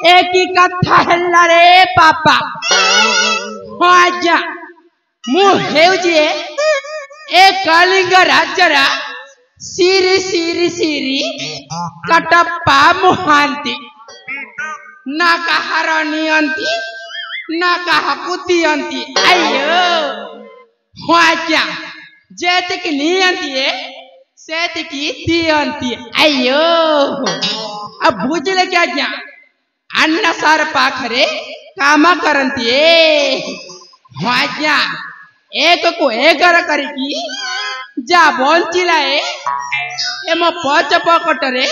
एक ही कथा है रे पापा आजा मु हेउजे ए कलिंग राज्यरा सिरी सिरी सिरी कटप्पा मुहांती ना कहार नियंती ना काहाकु दियंती आयो आजा जेतिकी नियंती सेतिकी दियंती आयो अब बुझले क्या क्या अन्न सार पाखरे काम करती आज्ञा एक को एगर करी जा बोलचिलाए एम पच पकटरे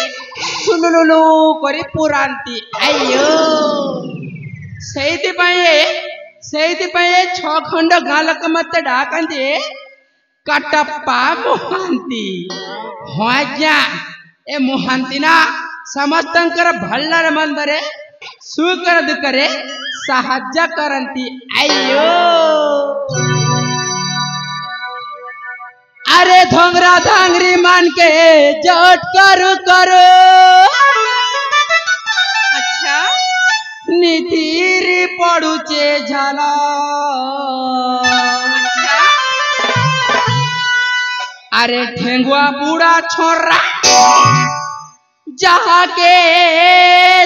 सुलुलुलु करी पुरांती आयो सेति पये 6 खंड गालक मत डाकंती कटप्पा मुहांती आज्ञा ए मुहांती ना समस्तंकर भल्लर मंदरे सुकर दुकरे साहाज्य करंती आयो अरे धोंगरा धांगरी मान के जट करो अच्छा नीतिरी पड़ुचे झाला अच्छा अरे ठेंगुआ बूढ़ा छोरा जहाँ के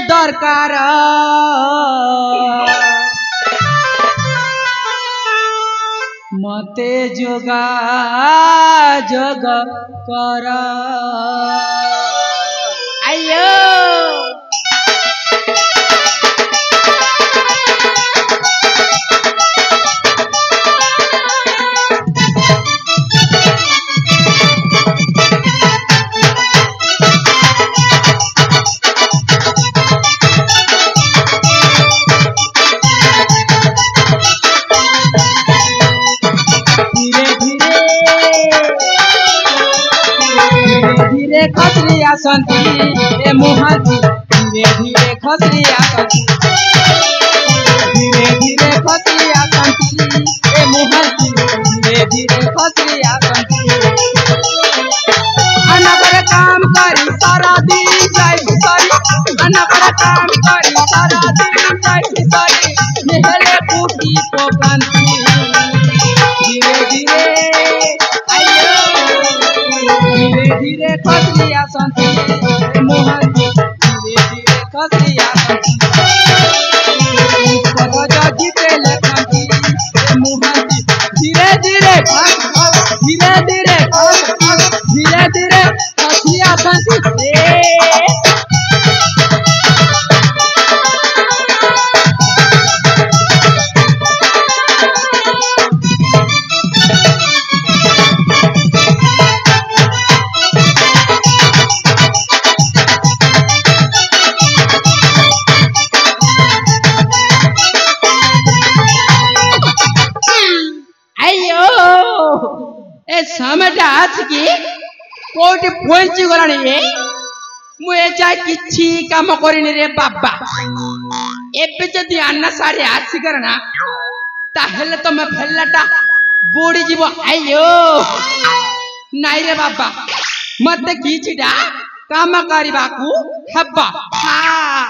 दरकार मते जोगा जग कर आयो खसरी आसंती ए मुहांती धीरे धीरे खसरी आसंती धीरे धीरे खसरी आसंती ए मुहांती धीरे धीरे खसरी आसंती अनबर काम करी सारा दिन जाय सरी अनबर काम करी सारा दिन जाय सरी नेहले पूटी पोकांती धीरे धीरे धीरे धीरे खसरी आसंती मुहांती धीरे धीरे खसरी आसंती पद जीते लेखंती मुहांती धीरे धीरे धीरे धीरे धीरे धीरे खसरी आसंती समझ आज की कोटी पहुंची गलानी मुझे जा किछि काम करिनी रे बाबा एबे जदी अन्ना सारे आसी करना ताहेले तो मैं फेल्लाटा बोड़ी जीवो आयो नाई रे बाबा मते किछिडा काम करिबाकू हब्बा हां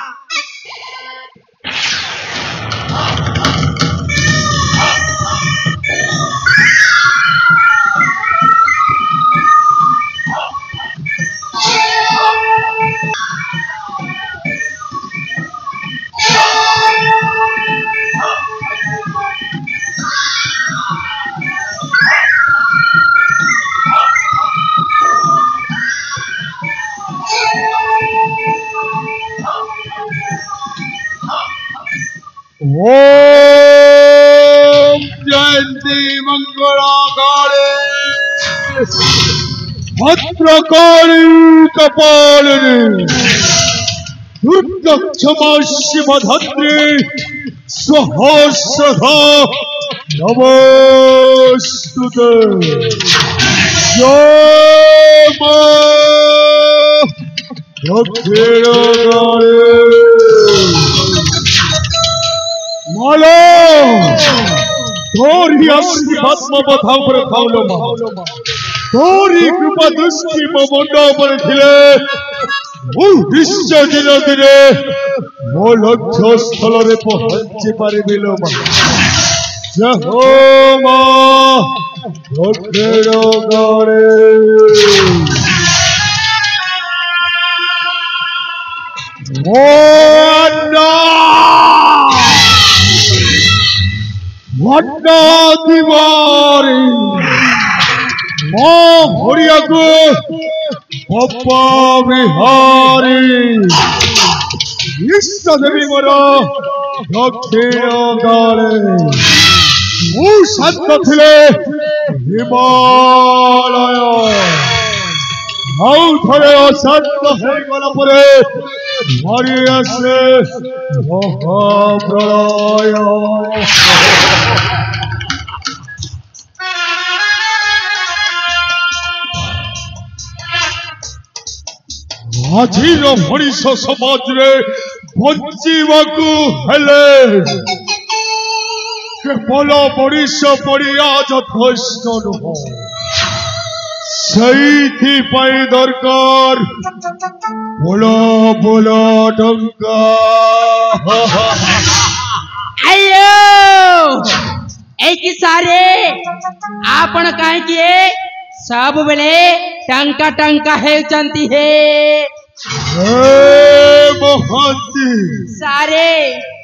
ओम जयंती मंगला काले भद्रकाली कपालिनी दुर्गा क्षमा शिवधात्री सहस्रधा नमोस्तुते जय मां दक्षिणकाली मालो तोरी आशीर्वाद में बधाव पर खावलो मा तोरी कृपा दृष्टि में मुंडो पर खिले मु निश्चय दिन दिने मो लक्ष्य स्थल रे पहुंची पारिबिलो मा जय हो मा दक्षिणकाली वड्डा दीवारी मां हरिया को पप्पा बिहारी इष्ट देवी मोरा दक्षिणकाली मु शांत थिले हिमालय आउ थरे अशांत हो गला परे मारी आसे महाप्रलय आजिर मनीष समाज रे बंचीवाकू हेले केवल मनीष पड़िया यथेष्ट नुह सही दरकार बोलो बोलो टंका अयो एक सारे आपण काहे किए सब बेले टंका टंका है चंती है महांती सारे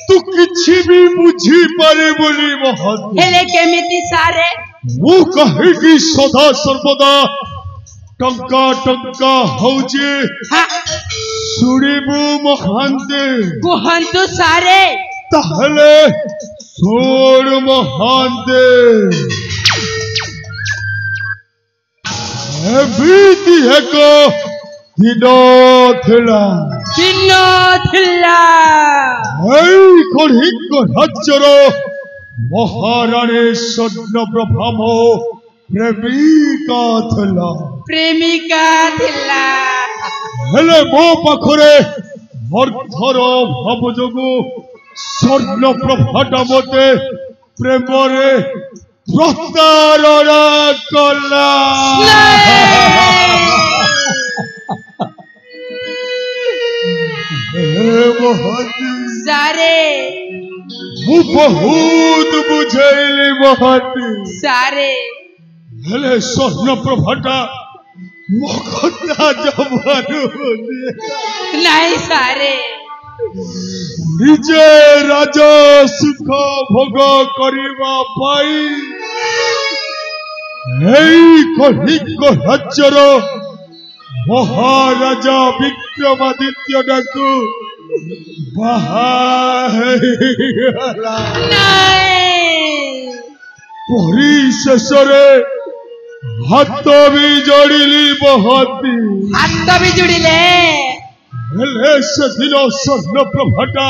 तू किछि भी बुझी पारे बोली महांती हेले केमिति सारे वो कहे कि सदा सर्वदा टंका टंका होजे हाँ सुनिबु महांती कुहंतु सारे ताहले सोड़ महांती बीती है को दिनो थिला राज्यर महाराणी स्वर्ण प्रभाम प्रेमिका थिला हेले मो पाखरे अर्थर भाव जोगु स्वर्ण प्रभाटा मते प्रेम रे प्रतारणा कला सारे मु बहुत बुझेली महाती सारे हेले स्वर्ण प्रभाटा मखता जमानु नहीं सारे निजे राजा सुख भोग करिवा पाई कलिंग राज्यर महाराजा विक्रमादित्य डाकू परिशेष हाथ भी जोड़िली महाती हाथ भी जुड़िले हेले से दिन स्वर्ण प्रभाटा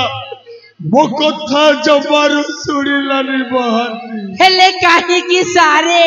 मो कथा जमारू शुणिलानी महाती हेले काहे की सारे